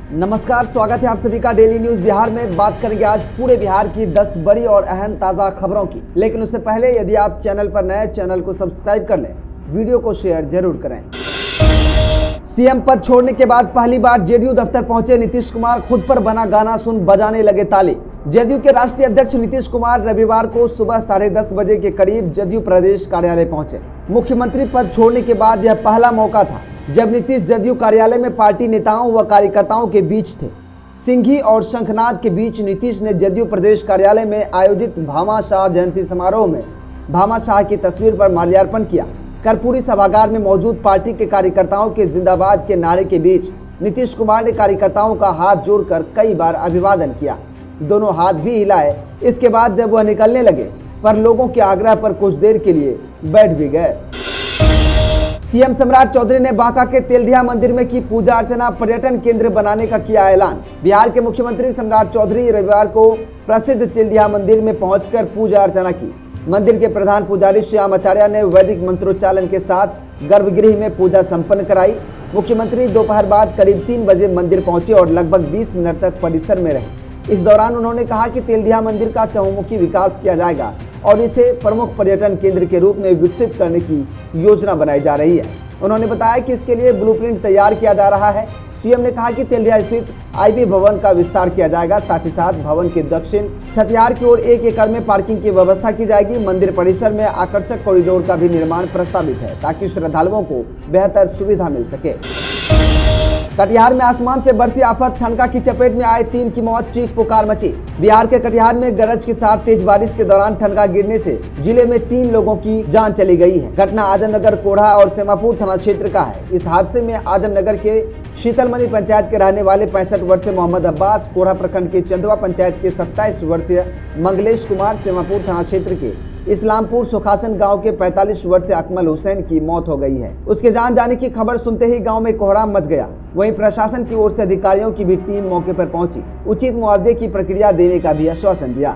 नमस्कार, स्वागत है आप सभी का डेली न्यूज बिहार में। बात करेंगे आज पूरे बिहार की 10 बड़ी और अहम ताज़ा खबरों की। लेकिन उससे पहले यदि आप चैनल पर नए, चैनल को सब्सक्राइब कर लें, वीडियो को शेयर जरूर करें। सीएम पद छोड़ने के बाद पहली बार जेडीयू दफ्तर पहुंचे नीतीश कुमार। खुद पर बना गाना सुन बजाने लगे ताली। जदयू के राष्ट्रीय अध्यक्ष नीतीश कुमार रविवार को सुबह 10:30 बजे के करीब जदयू प्रदेश कार्यालय पहुंचे। मुख्यमंत्री पद छोड़ने के बाद यह पहला मौका था जब नीतीश जदयू कार्यालय में पार्टी नेताओं व कार्यकर्ताओं के बीच थे। सिंघी और शंखनाद के बीच नीतीश ने जदयू प्रदेश कार्यालय में आयोजित भामा शाह जयंती समारोह में भामा शाह की तस्वीर पर माल्यार्पण किया। कर्पूरी सभागार में मौजूद पार्टी के कार्यकर्ताओं के जिंदाबाद के नारे के बीच नीतीश कुमार ने कार्यकर्ताओं का हाथ जोड़कर कई बार अभिवादन किया। दोनों हाथ भी हिलाए। इसके बाद जब वह निकलने लगे पर लोगों के आग्रह पर कुछ देर के लिए बैठ भी गए। सीएम सम्राट चौधरी ने बांका के तेलडिया मंदिर में की पूजा अर्चना। पर्यटन केंद्र बनाने का किया ऐलान। बिहार के मुख्यमंत्री सम्राट चौधरी रविवार को प्रसिद्ध तेलडिया मंदिर में पहुंचकर पूजा अर्चना की। मंदिर के प्रधान पुजारी श्याम आचार्य ने वैदिक मंत्रोच्चारण के साथ गर्भगृह में पूजा संपन्न कराई। मुख्यमंत्री दोपहर बाद करीब 3 बजे मंदिर पहुंचे और लगभग 20 मिनट तक परिसर में रहे। इस दौरान उन्होंने कहा कि तेलडिया मंदिर का चहुमुखी विकास किया जाएगा और इसे प्रमुख पर्यटन केंद्र के रूप में विकसित करने की योजना बनाई जा रही है। उन्होंने बताया कि इसके लिए ब्लूप्रिंट तैयार किया जा रहा है। सीएम ने कहा कि तेलडिया स्थित आईबी भवन का विस्तार किया जाएगा। साथ ही साथ भवन के दक्षिण छतियार की ओर 1 एकड़ में पार्किंग की व्यवस्था की जाएगी। मंदिर परिसर में आकर्षक कॉरिडोर का भी निर्माण प्रस्तावित है ताकि श्रद्धालुओं को बेहतर सुविधा मिल सके। कटिहार में आसमान से बरसी आफत। ठनका की चपेट में आए 3 की मौत, चीख पुकार मची। बिहार के कटिहार में गरज के साथ तेज बारिश के दौरान ठनका गिरने से जिले में 3 लोगों की जान चली गई है। घटना आजमनगर, कोढ़ा और सेमापुर थाना क्षेत्र का है। इस हादसे में आजमनगर के शीतलमणि पंचायत के रहने वाले 65 वर्षीय मोहम्मद अब्बास, कोढ़ा प्रखंड के चंदवा पंचायत के 27 वर्षीय मंगलेश कुमार, सेमापुर थाना क्षेत्र के इस्लामपुर सुखासन गांव के 45 वर्षीय अकमल हुसैन की मौत हो गई है। उसके जान जाने की खबर सुनते ही गांव में कोहराम मच गया। वहीं प्रशासन की ओर से अधिकारियों की भी टीम मौके पर पहुंची। उचित मुआवजे की प्रक्रिया देने का भी आश्वासन दिया।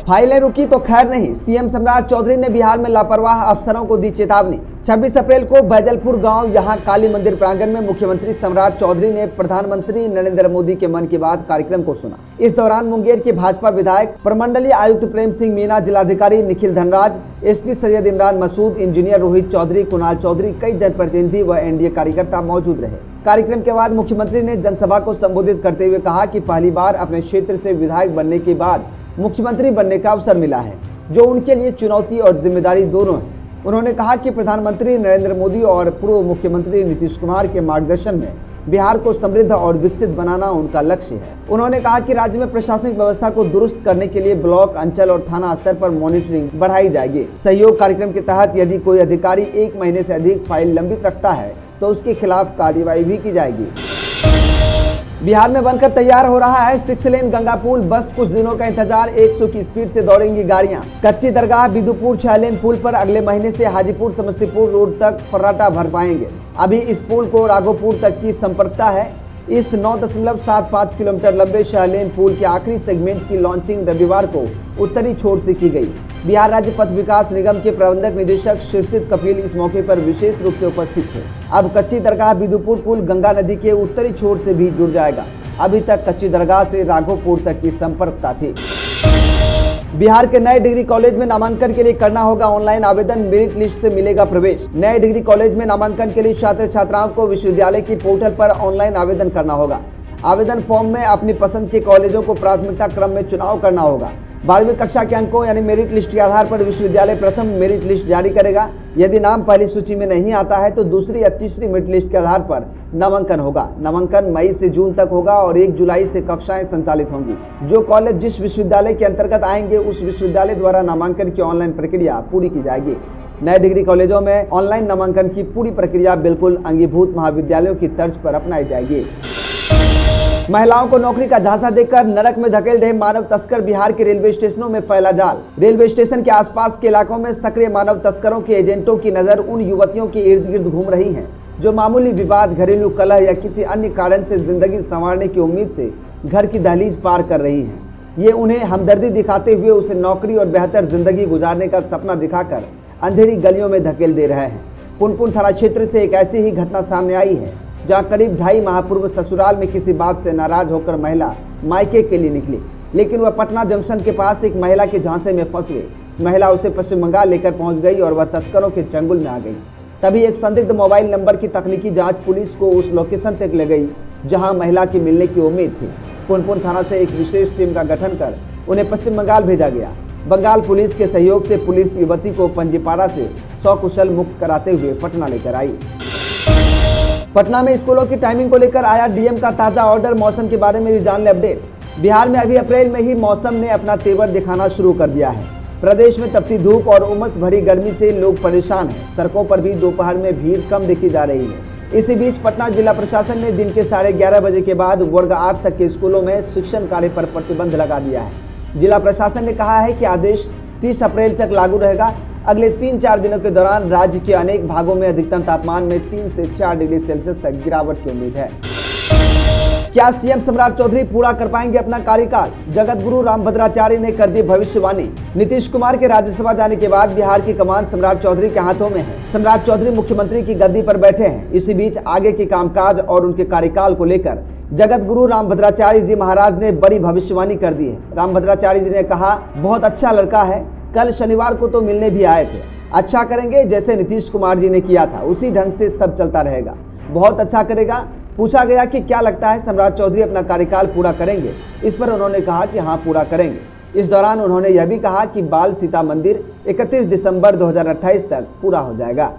फाइलें रुकी तो खैर नहीं। सीएम सम्राट चौधरी ने बिहार में लापरवाह अफसरों को दी चेतावनी। 26 अप्रैल को बैजलपुर गांव यहां काली मंदिर प्रांगण में मुख्यमंत्री सम्राट चौधरी ने प्रधानमंत्री नरेंद्र मोदी के मन की बात कार्यक्रम को सुना। इस दौरान मुंगेर के भाजपा विधायक, प्रमंडलीय आयुक्त प्रेम सिंह मीणा, जिलाधिकारी निखिल धनराज, एसपी सैयद इमरान मसूद, इंजीनियर रोहित चौधरी, कुणाल चौधरी, कई जनप्रतिनिधि व एनडीए कार्यकर्ता मौजूद रहे। कार्यक्रम के बाद मुख्यमंत्री ने जनसभा को संबोधित करते हुए कहा कि पहली बार अपने क्षेत्र से विधायक बनने के बाद मुख्यमंत्री बनने का अवसर मिला है, जो उनके लिए चुनौती और जिम्मेदारी दोनों है। उन्होंने कहा कि प्रधानमंत्री नरेंद्र मोदी और पूर्व मुख्यमंत्री नीतीश कुमार के मार्गदर्शन में बिहार को समृद्ध और विकसित बनाना उनका लक्ष्य है। उन्होंने कहा कि राज्य में प्रशासनिक व्यवस्था को दुरुस्त करने के लिए ब्लॉक, अंचल और थाना स्तर पर मॉनिटरिंग बढ़ाई जाएगी। सहयोग कार्यक्रम के तहत यदि कोई अधिकारी 1 महीने से अधिक फाइल लंबित रखता है तो उसके खिलाफ कार्रवाई भी की जाएगी। बिहार में बनकर तैयार हो रहा है 6 लेन गंगा पुल। बस कुछ दिनों का इंतजार, 100 की स्पीड से दौड़ेंगी गाड़ियां। कच्ची दरगाह बिदुपुर 6 लेन पुल पर अगले महीने से हाजीपुर समस्तीपुर रोड तक फर्राटा भर पाएंगे। अभी इस पुल को राघोपुर तक की संपर्कता है। इस 9.75 किलोमीटर लंबे 6 लेन पुल के आखिरी सेगमेंट की लॉन्चिंग रविवार को उत्तरी छोर से की गई। बिहार राज्य पथ विकास निगम के प्रबंधक निदेशक शीर्षित कपिल इस मौके पर विशेष रूप से उपस्थित थे। अब कच्ची दरगाह बिदुपुर पुल गंगा नदी के उत्तरी छोर से भी जुड़ जाएगा। अभी तक कच्ची दरगाह से राघोपुर तक की संपर्कता थी। बिहार के नए डिग्री कॉलेज में नामांकन के लिए करना होगा ऑनलाइन आवेदन। मेरिट लिस्ट से मिलेगा प्रवेश। नए डिग्री कॉलेज में नामांकन के लिए छात्र छात्राओं को विश्वविद्यालय की पोर्टल पर ऑनलाइन आवेदन करना होगा। आवेदन फॉर्म में अपनी पसंद के कॉलेजों को प्राथमिकता क्रम में चुनाव करना होगा। 12वीं कक्षा के अंकों यानी मेरिट लिस्ट के आधार पर विश्वविद्यालय प्रथम मेरिट लिस्ट जारी करेगा। यदि नाम पहली सूची में नहीं आता है तो दूसरी या तीसरी मेरिट लिस्ट के आधार पर नामांकन होगा। नामांकन मई से जून तक होगा और 1 जुलाई से कक्षाएं संचालित होंगी। जो कॉलेज जिस विश्वविद्यालय के अंतर्गत आएंगे उस विश्वविद्यालय द्वारा नामांकन की ऑनलाइन प्रक्रिया पूरी की जाएगी। नए डिग्री कॉलेजों में ऑनलाइन नामांकन की पूरी प्रक्रिया बिल्कुल अंगीभूत महाविद्यालयों की तर्ज पर अपनाई जाएगी। महिलाओं को नौकरी का झांसा देकर नरक में धकेल रहे मानव तस्कर। बिहार के रेलवे स्टेशनों में फैला जाल। रेलवे स्टेशन के आसपास के इलाकों में सक्रिय मानव तस्करों के एजेंटों की नजर उन युवतियों के इर्द गिर्द घूम रही है जो मामूली विवाद, घरेलू कलह या किसी अन्य कारण से जिंदगी संवारने की उम्मीद से घर की दहलीज पार कर रही हैं। ये उन्हें हमदर्दी दिखाते हुए उसे नौकरी और बेहतर जिंदगी गुजारने का सपना दिखाकर अंधेरी गलियों में धकेल दे रहे हैं। पुनपुन थाना क्षेत्र से एक ऐसी ही घटना सामने आई है। जहां करीब 2.5 माह पूर्व ससुराल में किसी बात से नाराज होकर महिला मायके के लिए निकली, लेकिन वह पटना जंक्शन के पास एक महिला के झांसे में फंस गई। महिला उसे पश्चिम बंगाल लेकर पहुंच गई और वह तस्करों के चंगुल में आ गई। तभी एक संदिग्ध मोबाइल नंबर की तकनीकी जांच पुलिस को उस लोकेशन तक ले गई जहां महिला की मिलने की उम्मीद थी। पुनपुन थाना से एक विशेष टीम का गठन कर उन्हें पश्चिम बंगाल भेजा गया। बंगाल पुलिस के सहयोग से पुलिस युवती को पंजीपाड़ा से सकुशल मुक्त कराते हुए पटना लेकर आई। पटना में स्कूलों की टाइमिंग को लेकर आया डीएम का ताजा ऑर्डर। मौसम के बारे में भी जान ले अपडेट। बिहार में अभी अप्रैल में ही मौसम ने अपना तेवर दिखाना शुरू कर दिया है। प्रदेश में तपती धूप और उमस भरी गर्मी से लोग परेशान हैं। सड़कों पर भी दोपहर में भीड़ कम देखी जा रही है। इसी बीच पटना जिला प्रशासन ने दिन के 11:30 बजे के बाद वर्ग 8 तक के स्कूलों में शिक्षण कार्य पर प्रतिबंध लगा दिया है। जिला प्रशासन ने कहा है कि आदेश 30 अप्रैल तक लागू रहेगा। अगले 3-4 दिनों के दौरान राज्य के अनेक भागों में अधिकतम तापमान में 3 से 4 डिग्री सेल्सियस तक गिरावट की उम्मीद है। क्या सीएम सम्राट चौधरी पूरा कर पाएंगे अपना कार्यकाल? जगत गुरु रामभद्राचार्य ने कर दी भविष्यवाणी। नीतीश कुमार के राज्यसभा जाने के बाद बिहार की कमान सम्राट चौधरी के हाथों में है। सम्राट चौधरी मुख्यमंत्री की गद्दी पर बैठे हैं। इसी बीच आगे के कामकाज और उनके कार्यकाल को लेकर जगत गुरु रामभद्राचार्य जी महाराज ने बड़ी भविष्यवाणी कर दी है। रामभद्राचार्य जी ने कहा, बहुत अच्छा लड़का है, कल शनिवार को तो मिलने भी आए थे। अच्छा करेंगे, जैसे नीतीश कुमार जी ने किया था उसी ढंग से सब चलता रहेगा। बहुत अच्छा करेगा। पूछा गया कि क्या लगता है सम्राट चौधरी अपना कार्यकाल पूरा करेंगे? इस पर उन्होंने कहा कि हाँ, पूरा करेंगे। इस दौरान उन्होंने यह भी कहा कि बाल सीता मंदिर 31 दिसंबर 2028 तक पूरा हो जाएगा।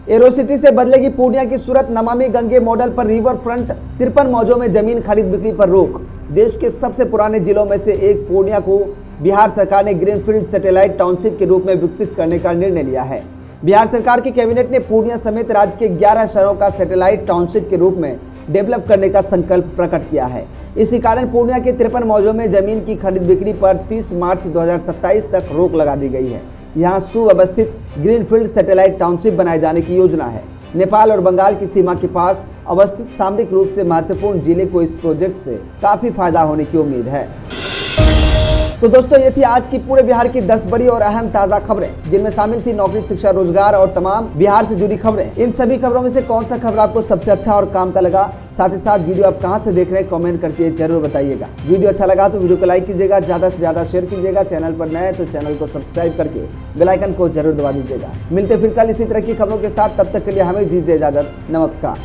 एरोसिटी से बदलेगी पूर्णिया की सूरत। नमामि गंगे मॉडल पर रिवर फ्रंट 53 मौजों में जमीन खरीद बिक्री पर रोक। देश के सबसे पुराने जिलों में से एक पूर्णिया को बिहार सरकार ने ग्रीनफील्ड सैटेलाइट टाउनशिप के रूप में विकसित करने का निर्णय लिया है। बिहार सरकार की कैबिनेट ने पूर्णिया समेत राज्य के 11 शहरों का सैटेलाइट टाउनशिप के रूप में डेवलप करने का संकल्प प्रकट किया है। इसी कारण पूर्णिया के 53 मौजों में जमीन की खरीद बिक्री पर 30 मार्च 2027 तक रोक लगा दी गई है। यहाँ सुव्यवस्थित ग्रीनफील्ड सैटेलाइट टाउनशिप बनाए जाने की योजना है। नेपाल और बंगाल की सीमा के पास अवस्थित सामरिक रूप से महत्वपूर्ण जिले को इस प्रोजेक्ट से काफी फायदा होने की उम्मीद है। तो दोस्तों, ये थी आज की पूरे बिहार की 10 बड़ी और अहम ताज़ा खबरें, जिनमें शामिल थी नौकरी, शिक्षा, रोजगार और तमाम बिहार से जुड़ी खबरें। इन सभी खबरों में से कौन सा खबर आपको सबसे अच्छा और काम का लगा? साथ ही साथ वीडियो आप कहां से देख रहे हैं कमेंट करके जरूर बताइएगा। वीडियो अच्छा लगा तो वीडियो को लाइक कीजिएगा, ज़्यादा से ज़्यादा शेयर कीजिएगा। चैनल पर नए हैं तो चैनल को सब्सक्राइब करके बेल आइकन को जरूर दबा दीजिएगा। मिलते फिर कल इसी तरह की खबरों के साथ, तब तक के लिए हमें दीजिए इजाजत। नमस्कार।